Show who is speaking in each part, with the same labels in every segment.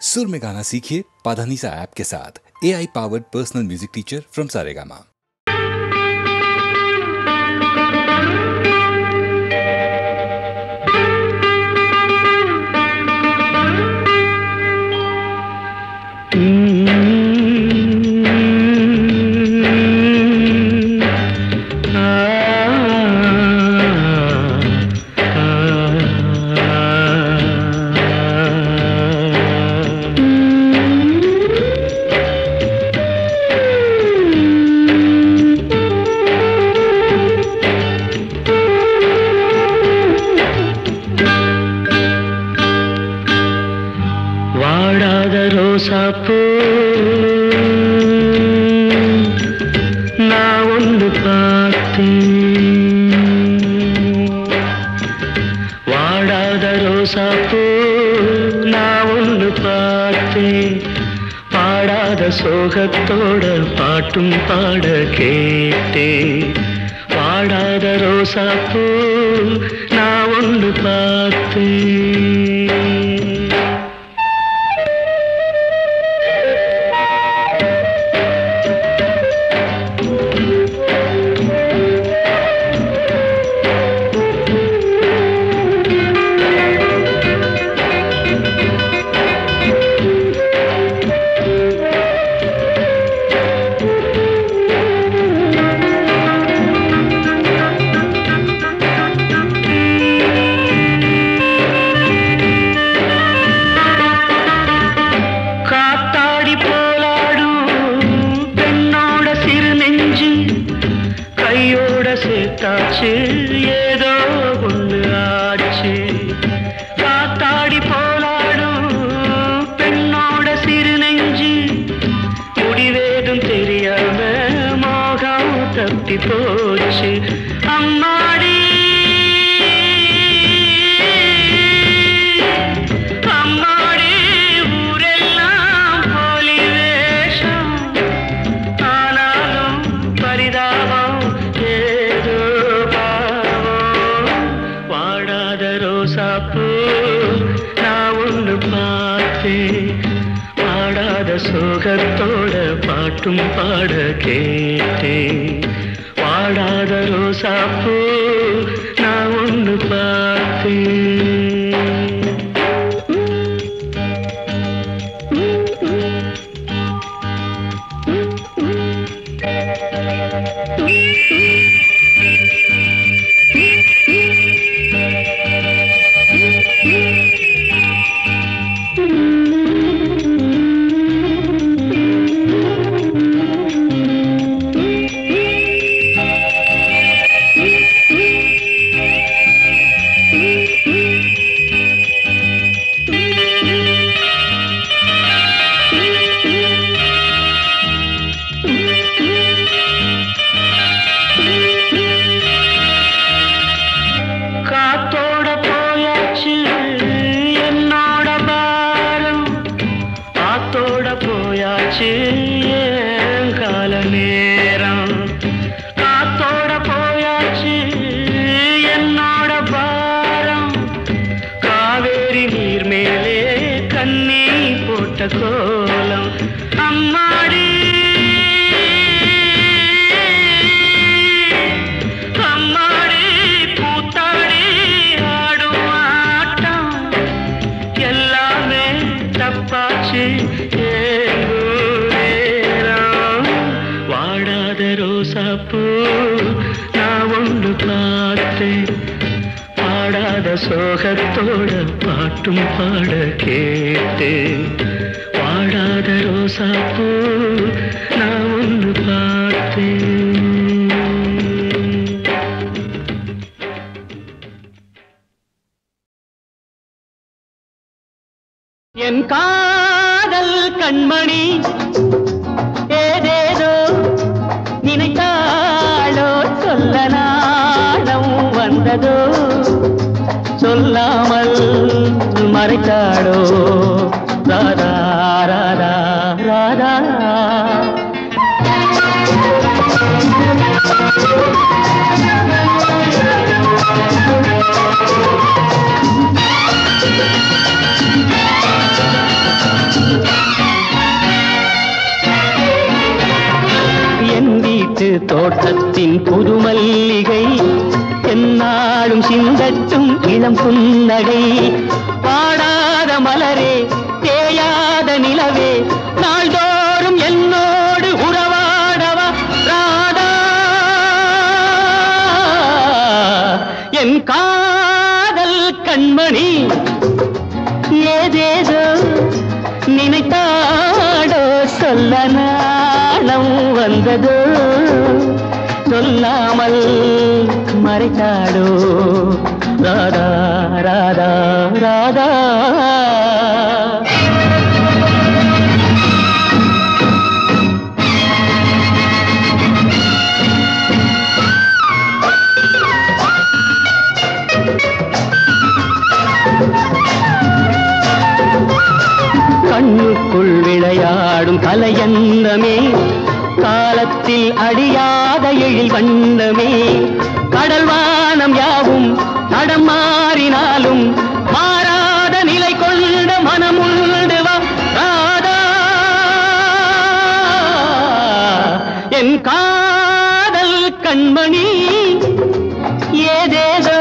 Speaker 1: सुर में गाना सीखिए पाधानीसा ऐप के साथ। AI powered personal music teacher from Saregama.
Speaker 2: சோகத்தோட பாட்டும் பாட கேட்டே வாடாத ரோசாப்பூ நான் ஒன்று பார்த்தேன். ஏதோ ஒன்று ஆச்சு. காத்தாடி போலாடும் பெண்ணோட சிறு நெஞ்சு முடிவேதும் தெரியாம மோகம் தப்பி போச்சு. அம்மாடி அம்மாடி ஊரெல்லாம் போலி வேஷம், ஆனாலும் பரிதாபம் ரோசாப்பூ நான் ஒன்று பார்த்தேன். பாடாத சோகத்தோட பாட்டும் பாட கேட்டேன். வாடாத ரோசாப்பூ நான் ஒன்று பார்த்தேன். கால நேரம் காத்தோட போயாச்சு என்னோட பாரம். காவேரி நீர் மேலே கண்ணி போட்ட கோலம். அம்மாடி அம்மாடி பூத்தாடி ஆடும் ஆட்டம் எல்லாமே தப்பாச்சு. ரோசாப்பூ நான் ஒன்று பார்த்தேன். பாடாத சோகத்தோட பாட்டும் பாட கேட்டேன். வாடாத ரோசாப்பூ நான் ஒன்று பார்த்தேன். என் காதல் கண்மணி ஏதேதோ நினைத்தாளோ சொல்ல நாணம் வந்ததோ, சொல்லாமல் மறைத்தாளோ ராதா ராதா ராதா. தோட்டத்தின் புது மல்லிகை எந்நாளும் சிந்தட்டும் இளம் புன்னகை. பாடாத மலரே தேயாத நிலவே நாள்தோறும் என்னோடு உறவாடவா ராதா. என் காதல் கண்மணி ஏதேதோ நினைத்தாடோ சொல்ல நாளம் வந்ததோ சொல்லாமல் மறைத்தாடோ ராதா ராதா ராதா. கண்ணுக்குள் விளையாடும் கலையன்னமே காலத்தில் அடியாத எழில் வண்ணமே. கடல்வானம் யாவும் தடம் மாறினாலும் மாறாத நிலை கொண்ட மனமுண்டு வா ராதா. என் காதல் கண்மணி ஏதேதோ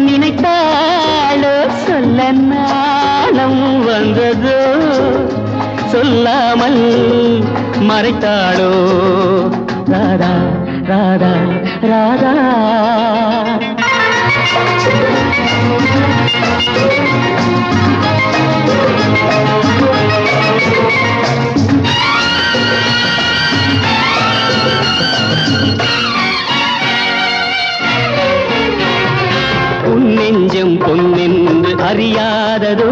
Speaker 2: நினைத்தாளோ சொல்ல நாளம் வந்ததோ சொல்லாமல் மறைத்தாளோ ராதா ராதா ராதா. நெஞ்சம் பொன்னென்று அறியாததோ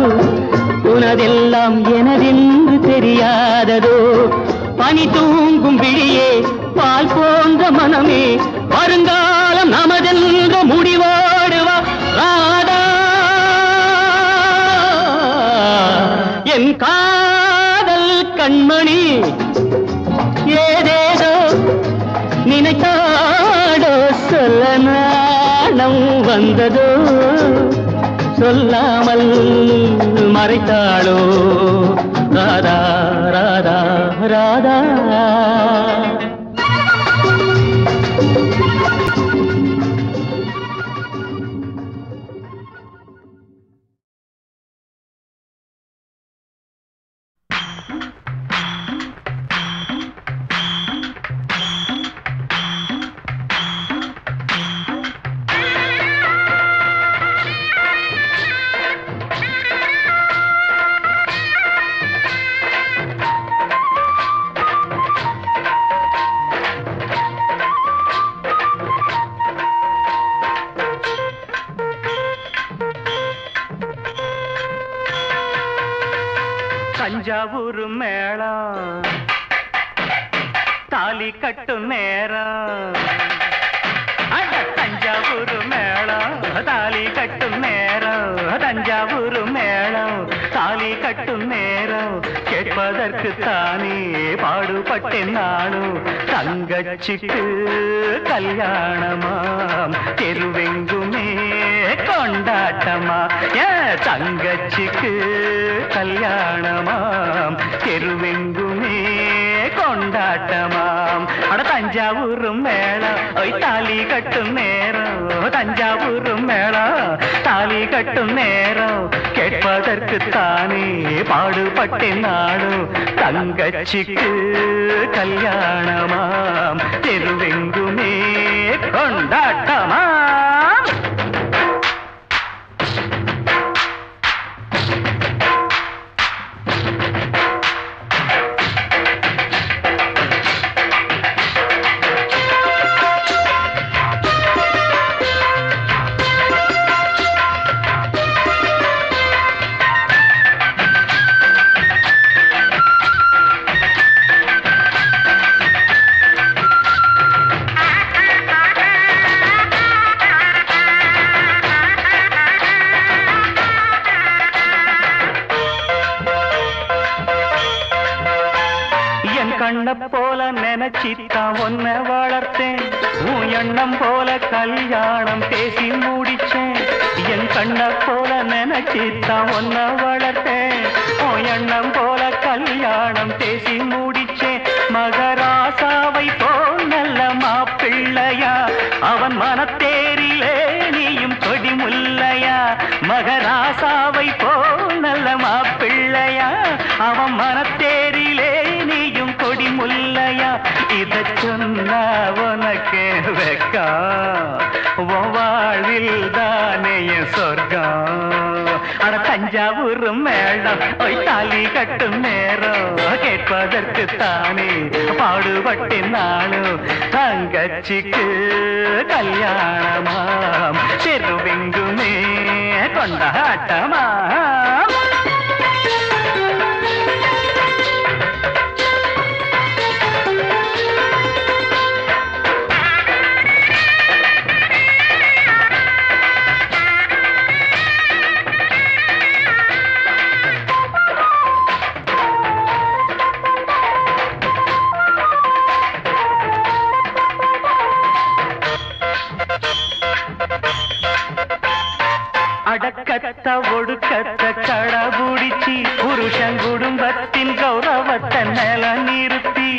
Speaker 2: உனதெல்லாம் எனதென்று தெரியாததோ. பனி தூங்கும் விழியே பால் போன்ற மனமே வருங்காலம் நமதென்ற முடிவோடுவா ராதா. என் காதல் கண்மணி ஏதேதோ நினைத்தாடோ சொல்ல நாளம் வந்ததோ சொல்லாமல் மறைத்தாளோ ராதா ராதா ராதா. தஞ்சாவூர் மேளம் தாலி கட்டும் நேரம். தஞ்சாவூர் மேளம் தாலி கட்டும் நேரம். தஞ்சாவூர் மேளம் தாலி கட்டும் நேரம். கேட்பதற்கு தானே பாடுபட்டேன் நானும். தங்கச்சிக்கு கல்யாணமாம் தெருவெங்குமே கொண்டாட்டமா. தங்கச்சிக்கு கல்யாணமாம் தெருவெங்குமே கொண்டாட்டமாம். அட தஞ்சாவூர் மேளம் தாலி கட்டும் நேரம். தஞ்சாவூர் மேளம் தாலி கட்டும் நேரம். கேட்பதற்கு தானே பாடுபட்டேன் நானும். தங்கச்சிக்கு கல்யாணமாம் தெருவெங்குமே கொண்டாட்டமாம். கண்ண போல நினைச்சித்தான் ஒன்ன வளர்த்தேன். உன் எண்ணம் போல கல்யாணம் பேசி முடிச்சேன். என் கண்ண போல நினைச்சித்தான் ஒன்ன வளர்த்தேன். உன் எண்ணம் போல கல்யாணம் பேசி முடிச்சேன். மகராசாவை போல் நல்ல தாலி கட்டும் நேரம் கேட்பதற்குத்தானே பாடுபட்டேன் நானும். தங்கச்சிக்கு கல்யாணமாம் தெருவெங்குமே கொண்டாட்டமா. அடக்கத்த ஒடுக்கத்த கடபுடிச்சி புருஷன் குடும்பத்தின் கௌரவத்தை நில நிறுத்தி.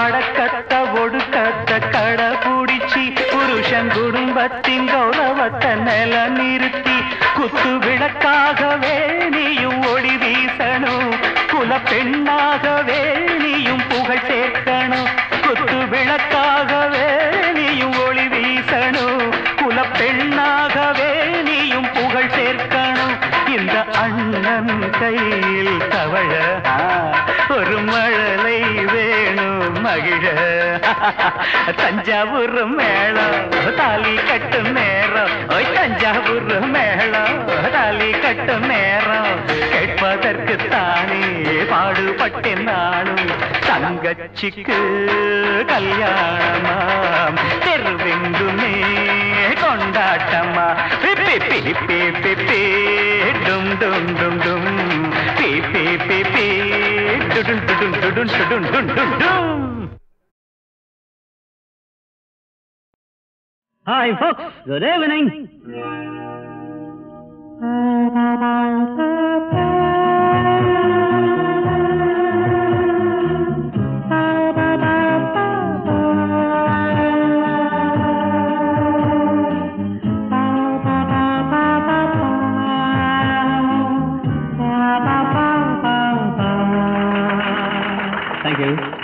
Speaker 2: அடக்கத்த ஒடுக்கத்த கடபுடிச்சி புருஷன் குடும்பத்தின் கௌரவத்தை நில நிறுத்தி. குத்து விளக்காகவே நீயும் ஒளி வீசணும், குல பெண்ணாகவே நீயும் புகழ் சேர்க்கணும். குத்து விளக்காகவே நீயும் ஒளி வீசணும், குல பெண்ணாகவே நீயும் புகழ் சேர்க்கணும். இந்த அண்ணன் கையில் தவழ ஒரு மழலை வேணும் மகிழ. தஞ்சாவூர் மேளம் தாலி கட்டும் நேரம், தஞ்சாவூர் மேளம் தாலி கட்டும் நேரம் கேட்பதற்குத்தானே பாடுபட்டேன் நானும். தங்கச்சிக்கு கல்யாணமாம் தெருவெங்குமே கொண்டாட்டமா. பிப்பி பிப்பி பிப்பி டும் டும் டும் டும் பிப்பி பிப்பி டுடும் டுடும் டுடும் டுடும் டும் டும் டும்.
Speaker 3: Hi folks, good evening.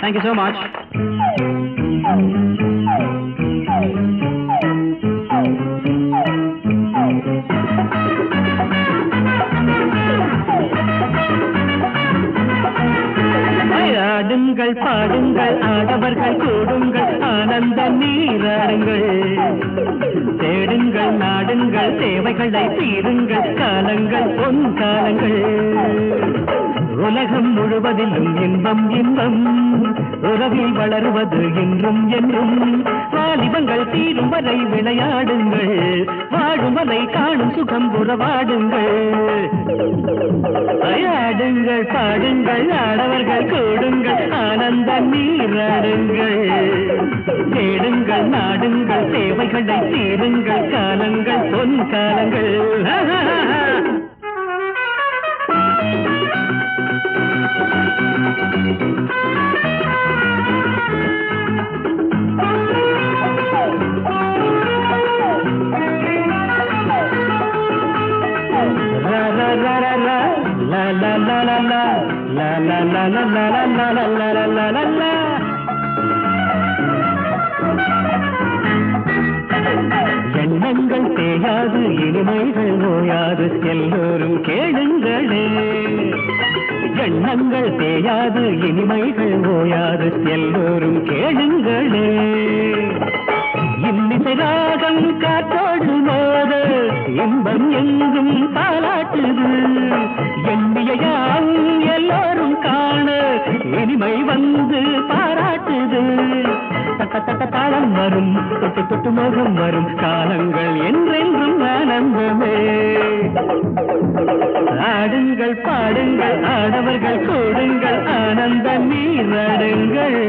Speaker 3: Thank you so much. ஆடுங்கள் பாடுங்கள் ஆடவர்கள் கூடுங்கள் ஆனந்த நீராடுங்கள். தேடுங்கள் நாடுங்கள் தேவைகளை தீருங்கள் காலங்கள் பொன் காலங்கள். உலகம் முழுவதிலும் இன்பம் இன்பம் உறவில் வளருவது என்றும் என்றும். வாலிபங்கள் தீரும் வரை விளையாடுங்கள், வாழும் வரை காணும் சுகம் உறவாடுங்கள். ஆடுங்கள் பாடுங்கள் ஆடவர்கள் கூடுங்கள் ஆனந்த நீராடுங்கள். தேடுங்கள் நாடுங்கள் தேவைகளை தீருங்கள் காலங்கள் பொன் காலங்கள். எண்ணங்கள் தேயாது இனிமைகள் ஓயாது எல்லோரும் கேளுங்களே. எண்ணங்கள் தேயாது இனிமைகள் ஓயாது எல்லோரும் கேளுங்களே. இன்னிசை ராகம் காற்றோடு மோத இன்பம் எங்கும் பாலாட்டுது. எண்ணியால் எல்லோரும் காண இனிமை வந்து பாராட்டுது. தட்ட தட்ட தாளம் வரும் தொட்டு தொட்டு முகம் வரும் காலங்கள் என்றென்றும் ஆனந்தமே. ஆடுங்கள் பாடுங்கள் ஆடவர்கள் கூடுங்கள் ஆனந்த நீராடுங்கள்.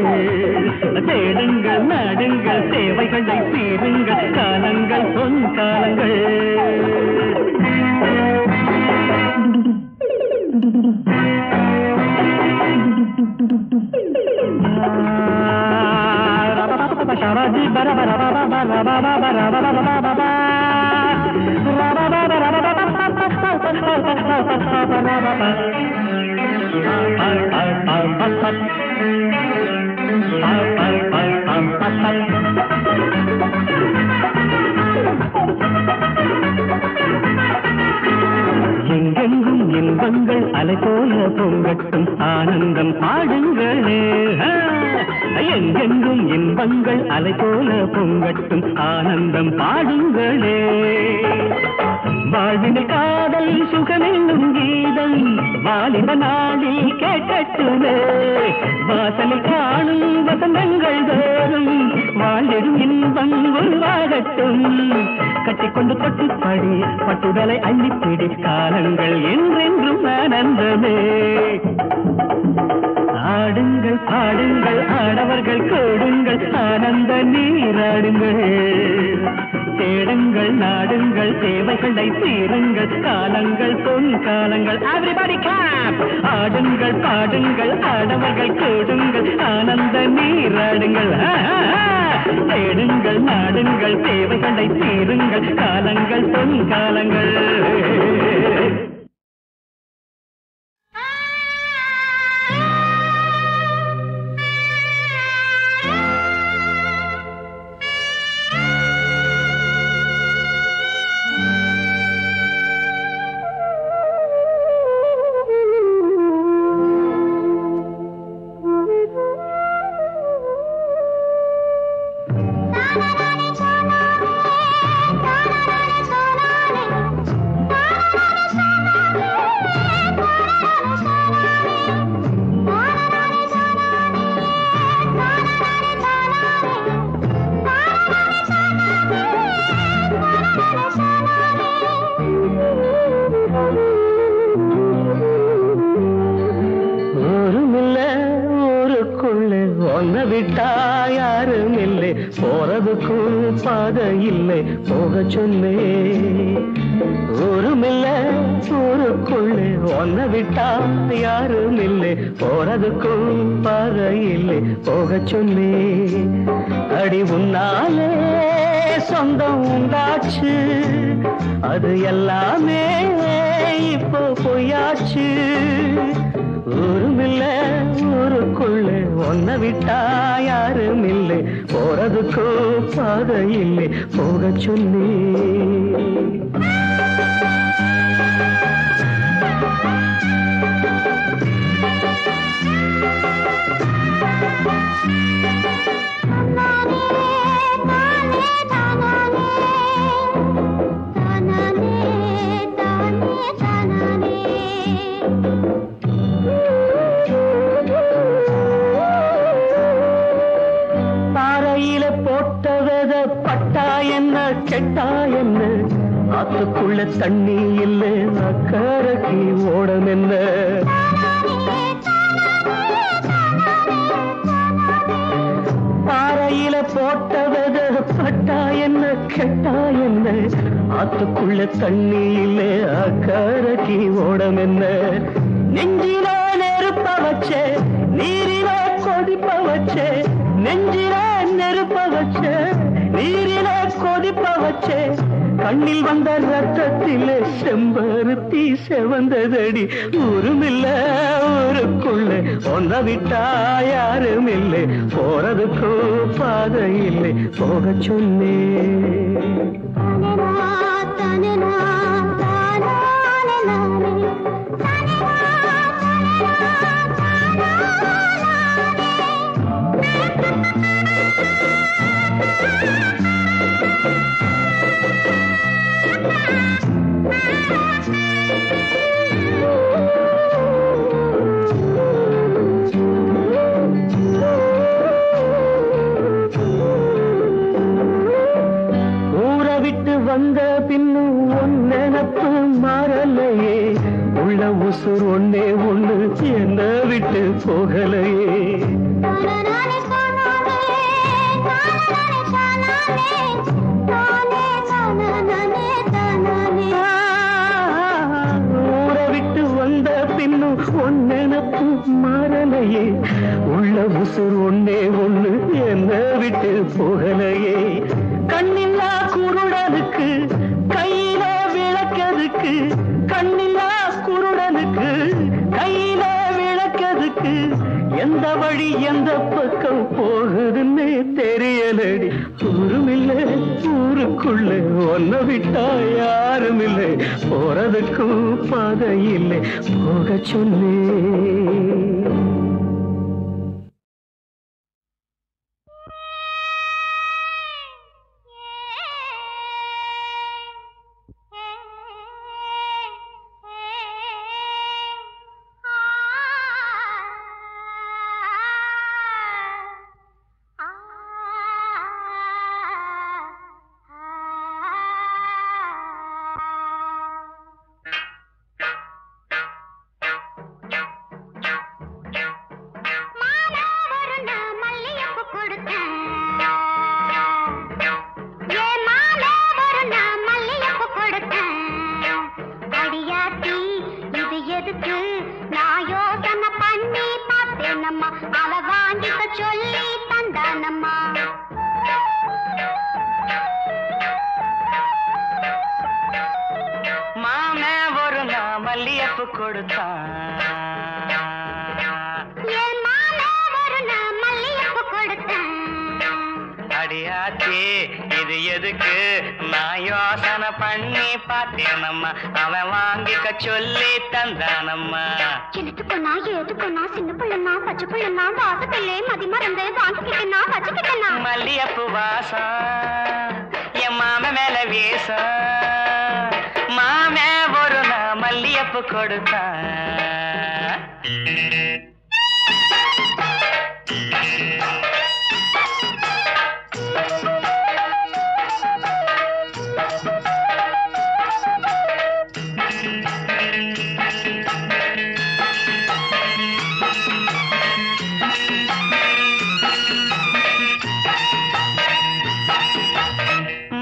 Speaker 3: தேடுங்கள் நாடுங்கள் தேவைகளை தீருங்கள் காலங்கள் பொன் காலங்கள். எங்கெங்கும் இன்பங்கள் அலை போல பொங்கட்டும் ஆனந்தம் பாடுங்களே எங்கெங்கும் இன்பங்கள் அலை போல பொங்கட்டும் ஆனந்தம் பாடுங்களே வாழ்வினில் காதல் சுகமென்னும் கீதம் வாலிப நாளில் கேட்கட்டுமே வாசலில் காணும் வசந்தங்கள் தோறும் வாழ்விடும் இன்பம் உருவாகட்டும் கட்டிக்கொண்டு தொட்டுப்படி பட்டுடலை அள்ளிப்பிடி காலங்கள் என்றென்றும் ஆனந்தமே ஆடுங்கள் பாடுங்கள் ஆடவர்கள் கூடுங்கள் ஆனந்த நீராடுங்கள் தேடுங்கள் நாடுங்கள் தேவைகளை தீருங்கள் காலங்கள் பொன் காலங்கள் எவரிபடி கிளாப் ஆடுங்கள் பாடுங்கள் ஆடவர்கள் கூடுங்கள் ஆனந்த நீராடுங்கள் தேடுங்கள் நாடுங்கள் தேவைகளை தீருங்கள் காலங்கள் பொன் காலங்கள் அடி உன்னாலே சொந்தம் உண்டாச்சு அது எல்லாமே இப்போ பொய்யாச்சு ஊருமில்ல ஊருக்குள்ள ஒன்ன விட்டா யாரும் இல்லை போறதுக்கும் பாதை இல்லை போக சொல்லி ஆத்துக்குள்ள தண்ணி இல்லை அக்கரைக்கு ஓடம் என்ன பாறையில போட்டவத பட்டா என்ன கெட்டா என்ன ஆத்துக்குள்ள தண்ணி இல்லை அக்கரைக்கு ஓடம் என்ன நெஞ்சில நெருப்ப வச்சே நீரில கொதிப்ப வச்சே நெஞ்சில நெருப்ப வச்சே நீரில கொதிப்ப வச்சே கண்ணில் வந்த ரத்தத்திலே செம்பருத்தி செவந்ததடி ஊருமில்ல ஊருக்குள்ள ஒன்ன விட்டா யாரும் இல்லை போறதுக்கோ பாதை இல்லை போக சொன்னே வந்த பின்னும் ஒன்னெனப்பு மாறலையே உள்ள உசுர் ஒன்னே ஒண்ணு என்ன விட்டு போகலையே ஊரை விட்டு வந்த பின்னும் ஒன்னெனப்பு மாறலையே உள்ள உசுர் ஒன்னே ஒண்ணு என்ன விட்டு போகலையே கண்ணில்லா குருடனுக்கு கையில விளக்கதுக்கு கண்ணில்லா குருடனுக்கு கையில விளக்கதுக்கு எந்த வழி எந்த பக்கம் போகுதுன்னு தெரியலடி. ஊருமில்ல ஊருக்குள்ள ஒன்ன விட்டா யாரும் இல்லை, போறதுக்கும் பாதை இல்லை, போக சொன்னே.
Speaker 2: அடியாச்சி இது எதுக்கு நான் யோசனை பண்ணி பார்த்தேனம்மா, அவன் வாங்கிக்க சொல்லி தந்தானம்மா.
Speaker 4: எனத்துக்குன்னா ஏதுக்குன்னா சின்ன பிள்ளைனா பச்சை பிள்ளைனா வாசத்திலே மதி மறந்து வாங்கிக்கிட்டா வச்சுக்கிட்டா.
Speaker 2: மல்லியப்பு வாசம் என் மாம மேல வீசம், மாமே ஒரு நான் மல்லியப்பு கொடுத்தான்.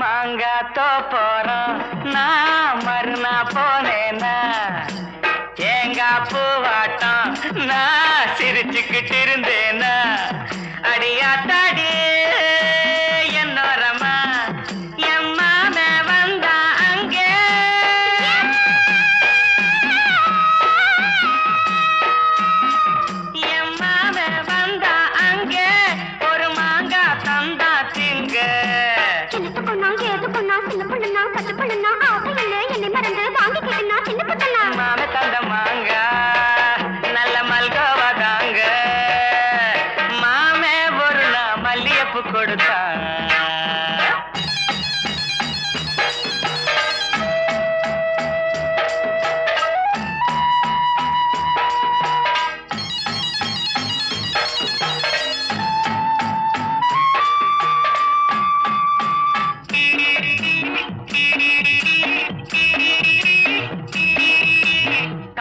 Speaker 2: மாங்காத்தோ போறோம் நான் மறுநா போனேனா, தேங்காய் பூவாட்டம் நான் சிரிச்சுக்கிட்டு இருந்தேனா. அடியாத்தாடி என்னோரமா என் மாம வந்தா அங்கே, என் மாம வந்தா அங்கே ஒரு மாங்காய் தந்தா திங்க. மாம தந்த மாங்கா நல்ல மல்கோவா தாங்க, மாமே ஒரு நான் மல்லியப்பு கொடுத்தா.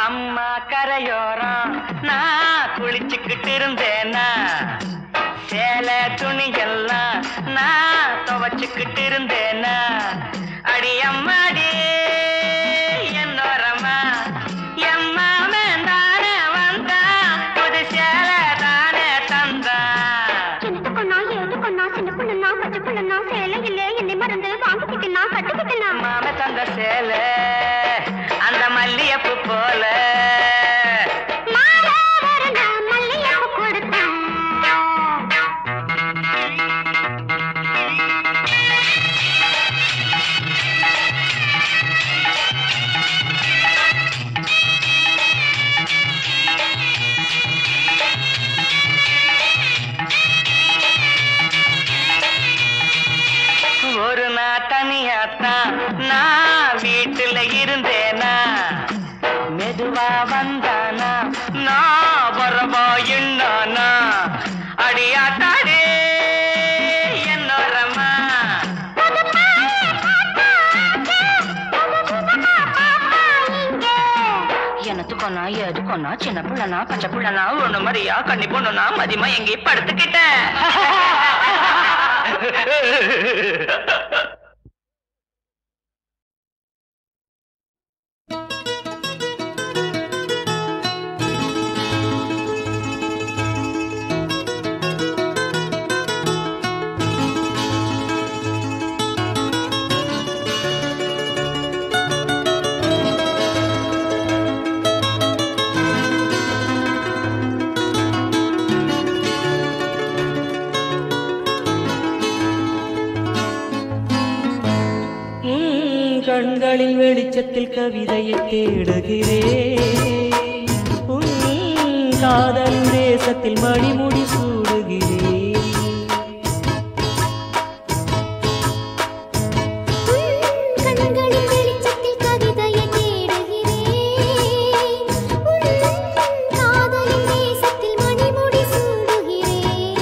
Speaker 2: அம்மா கரையோரம் நான் குளிச்சுக்கிட்டு இருந்தேனா, சேலை துணி எல்லாம் நான் துவச்சுக்கிட்டு இருந்தேனா. அடி அம்மாடி என்னோரமா என் மாமன் தானே வந்தா, புது சேலை தானே தந்தா. மாம தந்த சேலை அந்த மல்லியப்பு போல,
Speaker 4: மல்லியப்பு கொடுத்தேன்.
Speaker 2: ஒரு நாள் தனியாத்தான் நான் வீட்டுல இருந்தேனா, மெதுவா வந்தானா நான் வரவா என்னானா. அடியாத்தாடே என்னோரமா எனத்துக்கொன்னா எதுக்கொன்னா சின்ன பிள்ளைனா பச்சை பிள்ளைனா ஒண்ணு மாதிரியா கண்ணி பொண்ணுனா மதியமா எங்கே படுத்துக்கிட்டேன்.
Speaker 3: வெளிச்சத்தில் கவிதையை தேடுகிறேன். உன் காதல் தேசத்தில் மணிமுடி சூடுகிறேன்.
Speaker 4: கண்களின் வெளிச்சத்தில் கவிதையை தேடுகிறேன். காதலின் தேசத்தில் மணிமுடி சூடுகிறேன்.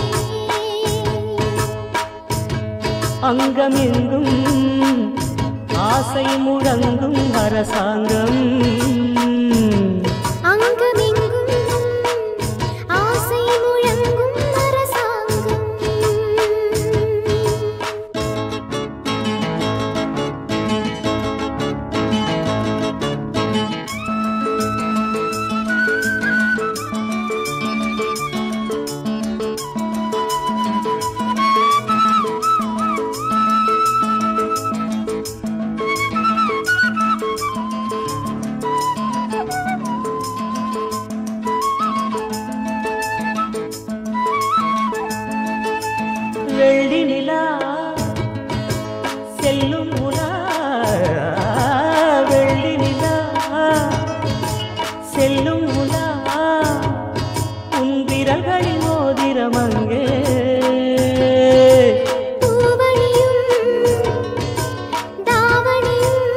Speaker 3: அங்கமெங்கும் ஆசை முழங்கும் அரசாங்கம்.
Speaker 4: அங்கமெங்கும் ஆசை முழங்கும் அரசாங்கம்.
Speaker 3: வெள்ளி நிலா செல்லும் உலா, வெள்ளி நிலா செல்லும் உலா, உன் விரல்களின் மோதிரம் அங்கே.
Speaker 4: பூவணியும் தாவணியும்,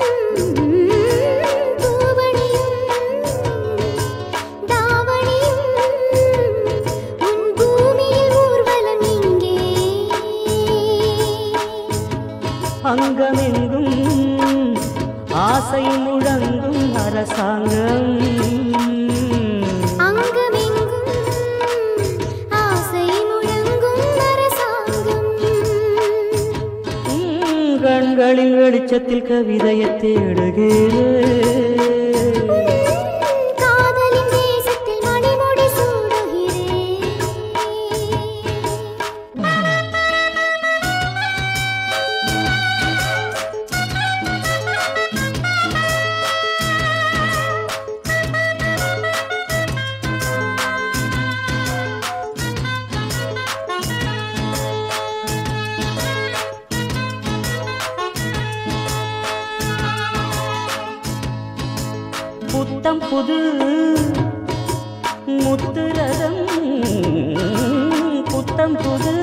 Speaker 4: பூவணியும் தாவணியும், உன் பூமியில் ஊர்வலம் இங்கே.
Speaker 3: அங்கமெங்கும் ஆசை முழங்கும் அரசாங்கம்.
Speaker 4: அங்கமெங்கும் ஆசை முழங்கும் அரசாங்கம்.
Speaker 3: கண்களின் வெளிச்சத்தில் கவிதையை தேடுகிறேன்.
Speaker 4: காதலின் தேசத்தில் மணிமுடி சூடுகிறேன்.
Speaker 3: புத்தம் புது முத்துரதம், புத்தம் புது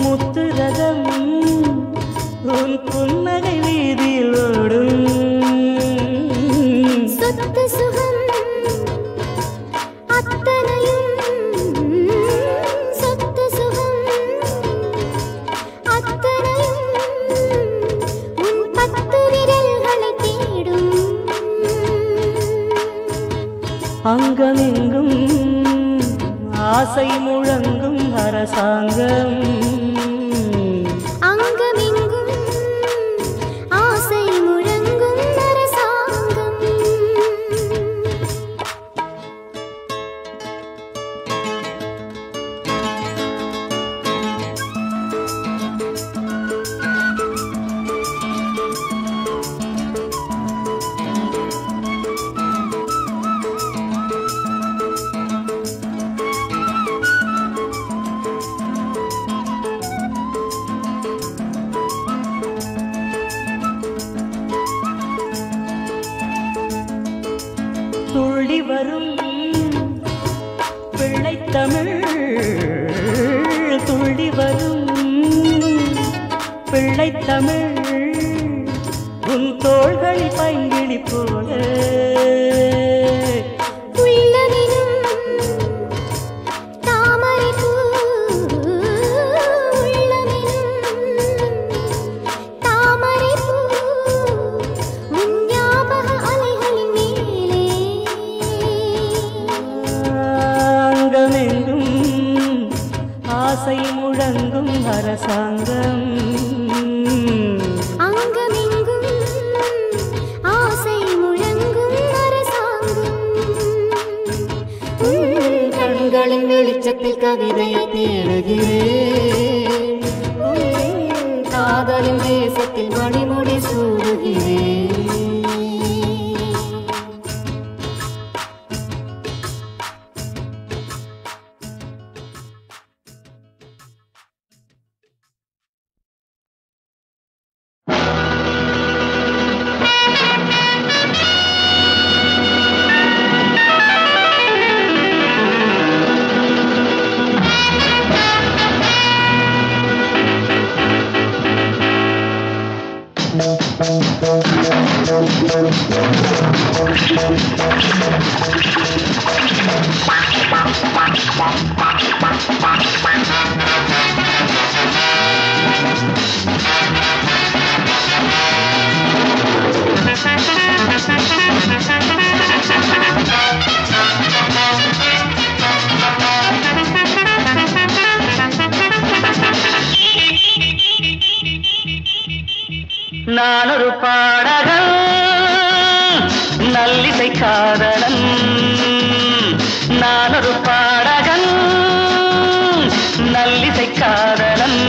Speaker 3: முத்துரதம், உன் புன்னகை வீதியில் ஓடும்.
Speaker 4: சொத்து சுகம் அத்தனையும், சொத்து சுகம் அத்தனையும், உன் 10 விரல்களை தேடும்.
Speaker 3: அங்கமெங்கும் ஆசை முழங்கும் அரசாங்கம்.
Speaker 4: அங்கமெங்கும் ஆசை முழங்கும் அரசாங்கம்.
Speaker 3: துள்ளி வரும் பிள்ளைத்தமிழ், துள்ளி வரும் பிள்ளைத்தமிழ், உன் தோள்களில் பைங்கிழி போல.
Speaker 4: உள்ளமெனும் தாமரைப்பூ, உள்ளமெனும் தாமரைப்பூ, உன் ஞாபக அலைகளின் மேலே.
Speaker 3: அங்கமெங்கும் ஆசை முழங்கும் அரசாங்கம்.
Speaker 4: அங்கமெங்கும் ஆசை முழங்கும் அரசாங்கம்.
Speaker 3: கண்களின் வெளிச்சத்தில் கவிதையை தேடுகிறேன். காதலின் தேசத்தில் மணிமுடி சூடுகிறேன்.
Speaker 5: நான் ஒரு பாடகன் நல்லிசை காதலன் நான் ஒரு பாடகன் நல்லிசை காதலன்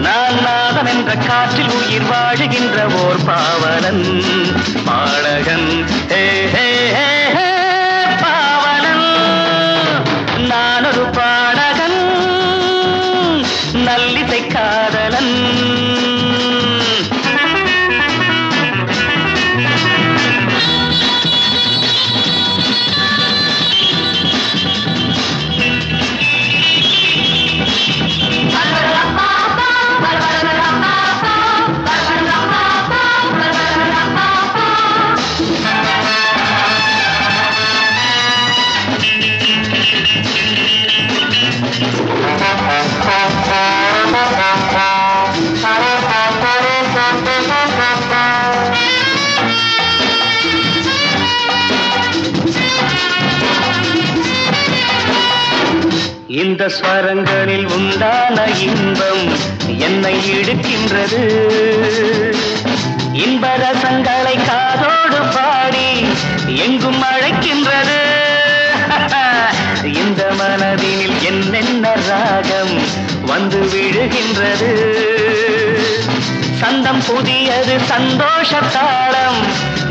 Speaker 5: நான் நாதம் என்ற காற்றில் உயிர் வாழுகின்ற ஓர் பாவலன் பாடகன் ஹே ஹே ஹே ஹே பாவலன் நான் ஒரு பாடகன் நல்லிசை காதலன் இந்த ஸ்வரங்களில் உண்டான இன்பம் என்னை இழுக்கின்றது இன்ப ரசங்களை காதோடு பாடி எங்கும் அழைக்கின்றது இந்த மனதினில் என்னென்ன ராகம் வந்து விழுகின்றது சந்தம் புதியது சந்தோஷ தாளம்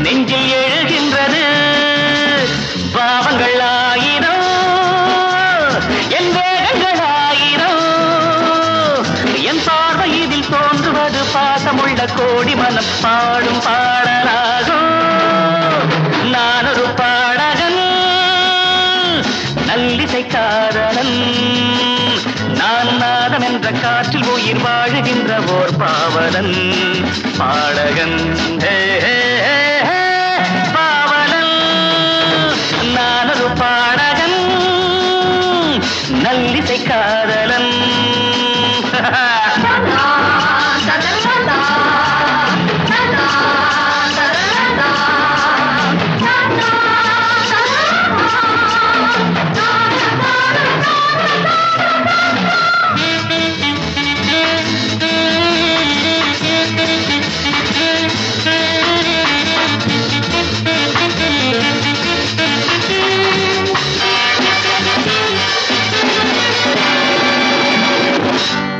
Speaker 5: நெஞ்சில் எழுகின்றது பாவங்கள் ஆயிரம் என் வேகங்கள் ஆயிரம் என் பார்வை இதில் தோன்றுவது பாசமுள்ள கோடி மனம் பாடும் பாடலாகும் நான் ஒரு பாடகன் நல்லிசை காதலன் நான் நாதம் என்ற காற்றில் உயிர் வாழுகின்ற ஓர் பாவலன் பாடகன் ஹே ஹே ஹே பாவலன் நான் ஒரு பாடகன் நல்லிசை காதலன்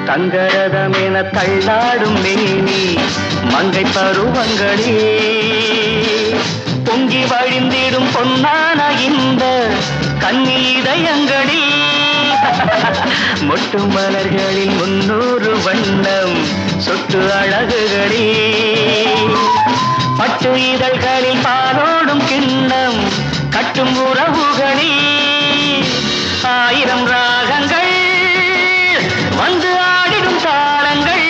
Speaker 5: தங்கரதம் என தள்ளாடும் மேனி மங்கை பருவங்களே பொங்கி வழிந்திடும் பொன்னான இந்த கன்னி இதயங்களே மொட்டு மலர்களில் 300 வண்ணம் சொட்டு அழகுகளே பட்டு இதழ்களில் பாலோடும் கிண்ணம் கட்டும் உறவுகளே 1000 ராகங்கள் வந்து ஆடிடும் தாளங்கள்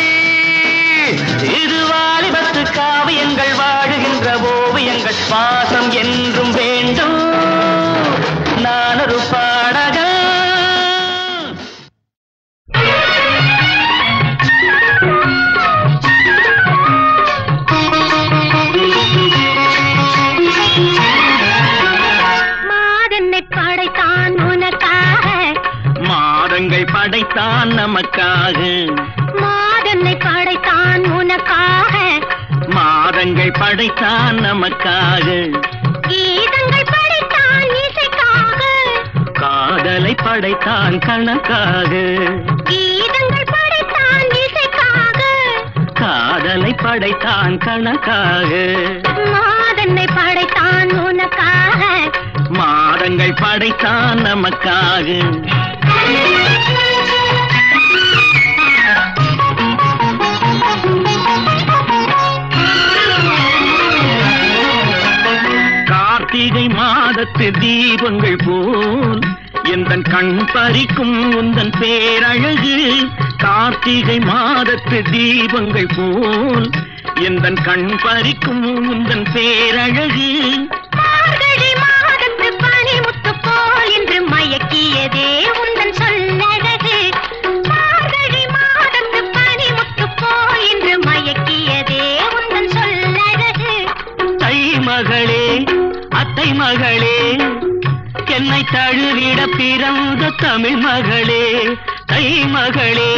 Speaker 5: இது வாலிபத்து காவியங்கள் வாழுகின்ற ஓவியங்கள் பாசம் என்றும் வேண்டும் நான் ஒரு பாடகன் படைத்தான் நமக்காக
Speaker 4: மாதனை படைத்தான் உனக்காக
Speaker 5: மாதங்கள் படைத்தான் நமக்காக
Speaker 4: கீதங்கள் படைத்தான் இசைக்காக
Speaker 5: காதலை படைத்தான் கணக்காக
Speaker 4: கீதங்கள் படைத்தான் இசைக்காக
Speaker 5: காதலை படைத்தான் கணக்காக
Speaker 4: மாதனை படைத்தான் உனக்காக
Speaker 5: மாதங்கள் படைத்தான் நமக்காக கார்த்திகை மாதத்து தீபங்கள் போல் எந்தன் கண் பறிக்கும் உந்தன் பேரழகு கார்த்திகை மாதத்து தீபங்கள் போல் எந்தன் கண் பறிக்கும் உந்தன் பேரழகு
Speaker 4: மார்கழி மாதத்து பனிமுத்து போல் என்று மயக்கியதே உந்தன் சொல்லழகு மார்கழி மாதத்து பனிமுத்து போல் என்று மயக்கியதே உந்தன் சொல்லழகு
Speaker 5: தை மகளே அத்தை மகளே என்னை தழுவிட பிறந்த தமிழ் மகளே தை மகளே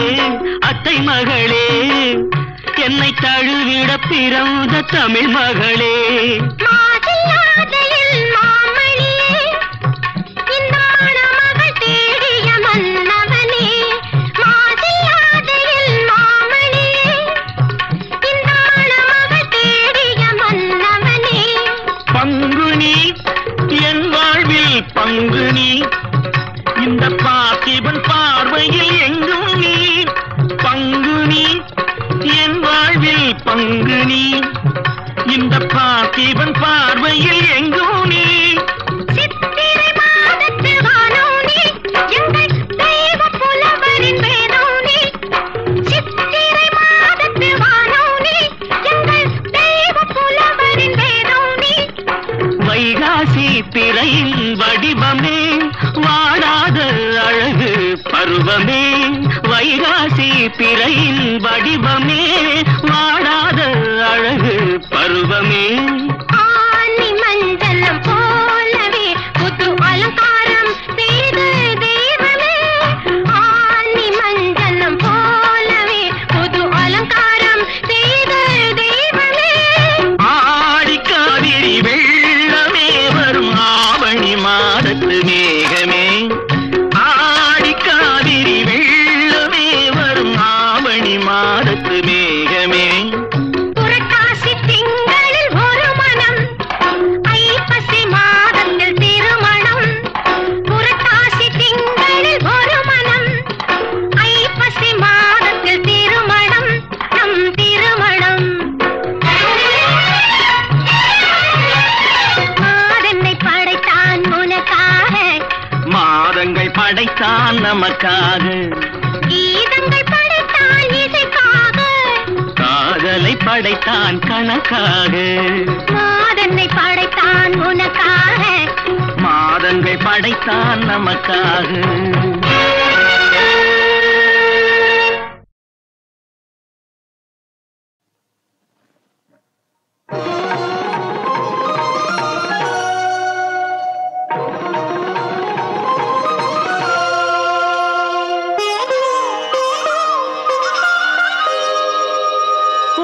Speaker 5: அத்தை மகளே என்னை தழுவிட பிறந்த தமிழ் மகளே.
Speaker 4: மாசில்லாதையில் மாமணியே, இந்த மணமகள் தேடிய மன்னவனே. மாசில்லாதையில் மாமணியே, இந்த மணமகள் தேடிய மன்னவனே.
Speaker 5: பங்குனி என் வாழ்வில் பங்குனி, இந்த பார்த்திபன் பார்வையில் எங்கும் நீ. பங்குனி என் வாழ்வில் பங்குனி, இந்த பார்த்திபன் பார்வையில் எங்கும் நீ.
Speaker 4: சித்திரை மாதத்து வானம் நீ, எங்கள் தெய்வ புலவரின் வேதம் நீ. சித்திரை மாதத்து வானம் நீ, எங்கள் தெய்வ புலவரின் வேதம் நீ.
Speaker 5: வைகாசி பிறையின் வடிவமே, வாடாத அழகு பருவமே. வைகாசி பிறையின் வடிவமே, வாடாத அழகு பருவமே.
Speaker 4: ஆனி மஞ்சளம் போலவே புது அலங்காரம் செய்த தெய்வமே. ஆனி மஞ்சளம் போலவே புது அலங்காரம் செய்த தெய்வமே.
Speaker 5: ஆடி காவிரி வெள்ளமே வரும் ஆவணி மாதத்து மேகமே. ஆடி காவிரி வெள்ளமே வரும் ஆவணி மாதத்து மேகமே.
Speaker 4: புரட்டாசி திங்களில் ஒரு மனம், ஐப்பசி மாதத்தில் திருமணம். புரட்டாசி திங்களில் ஒரு மனம், ஐப்பசி மாதத்தில் திருமணம். நம் திருமணம். மாதென்னை படைத்தான் உனக்காக,
Speaker 5: மாதங்கள் படைத்தான் நமக்காக.
Speaker 4: கீதங்கள் படைத்தான் இசைக்காக.
Speaker 5: காதலை படைத்தான் கணக்காக.
Speaker 4: மாதென்னை படைத்தான் உனக்காக,
Speaker 5: மாதங்கள் படைத்தான் நமக்காக.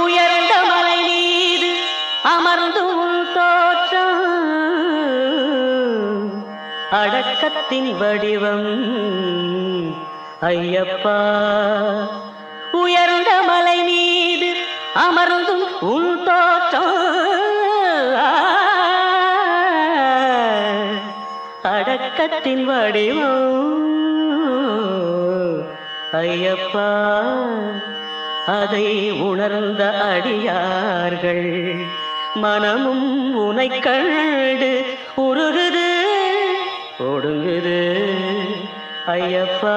Speaker 6: உயர்ந்த மலை மீது அமர்ந்து உன் தோற்றம், அடக்கத்தின் வடிவம் ஐயப்பா. உயர்ந்த மலை மீது அமர்ந்து உன் தோற்றம், அடக்கத்தின் வடிவம் ஐயப்பா. அதை உணர்ந்த அடியார்கள் மனமும் உனை கண்டு உருகுது ஒடுங்குது ஐயப்பா.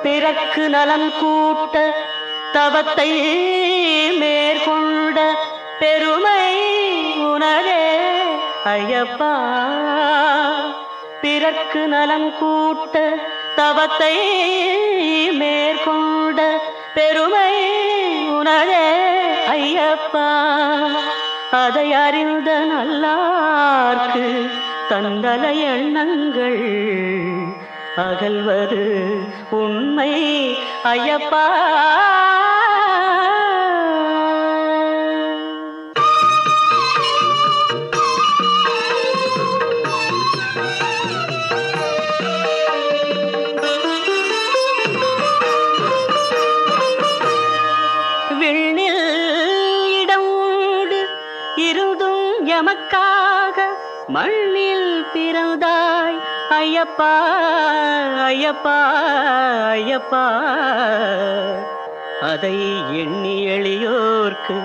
Speaker 6: பிறக்கு நலம் கூட்ட தவத்தை மேற்கொண்ட பெருமை உனதே ஐயப்பா. பிறக்கு நலம் கூட்ட தவத்தை மேற்கொண்ட பெருமை உனதே ஐயப்பா. அதை அறிந்த நல்லார்க்கு தந்தல எண்ணங்கள் அகல்வது உண்மை ஐயப்பா. விண்ணில் இடம் உண்டு இருந்தும் எமக்காக மண்ணில் பிறந்தாய் ஐயப்பா ஐயப்பா ஐயப்பா. அதை எண்ணி எளியோர்க்கு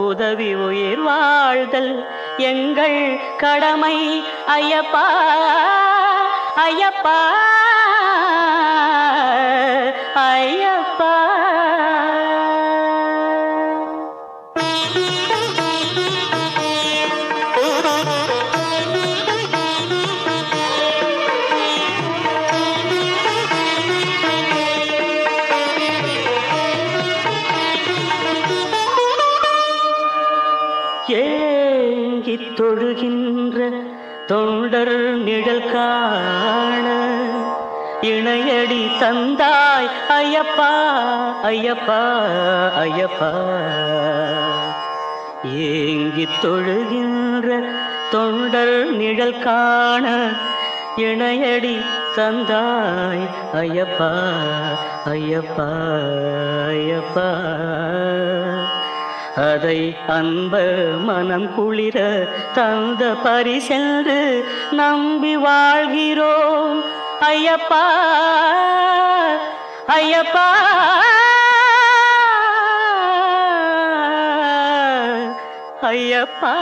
Speaker 6: உதவி உயிர் வாழ்தல் எங்கள் கடமை ஐயப்பா ஐயப்பா ஐயப்பா. நிழல் காண இணையடி தந்தாய் ஐயப்பா ஐயப்பா ஐயப்பா. ஏங்கி தொழுகின்ற தொண்டர் நிழல் காண இணையடி தந்தாய் ஐயப்பா ஐயப்பா ஐயப்பா. அதை அன்ப மனம் குளிர தந்த பரிசென்று நம்பி வாழ்கிறோம் ஐயப்பா ஐயப்பா ஐயப்பா.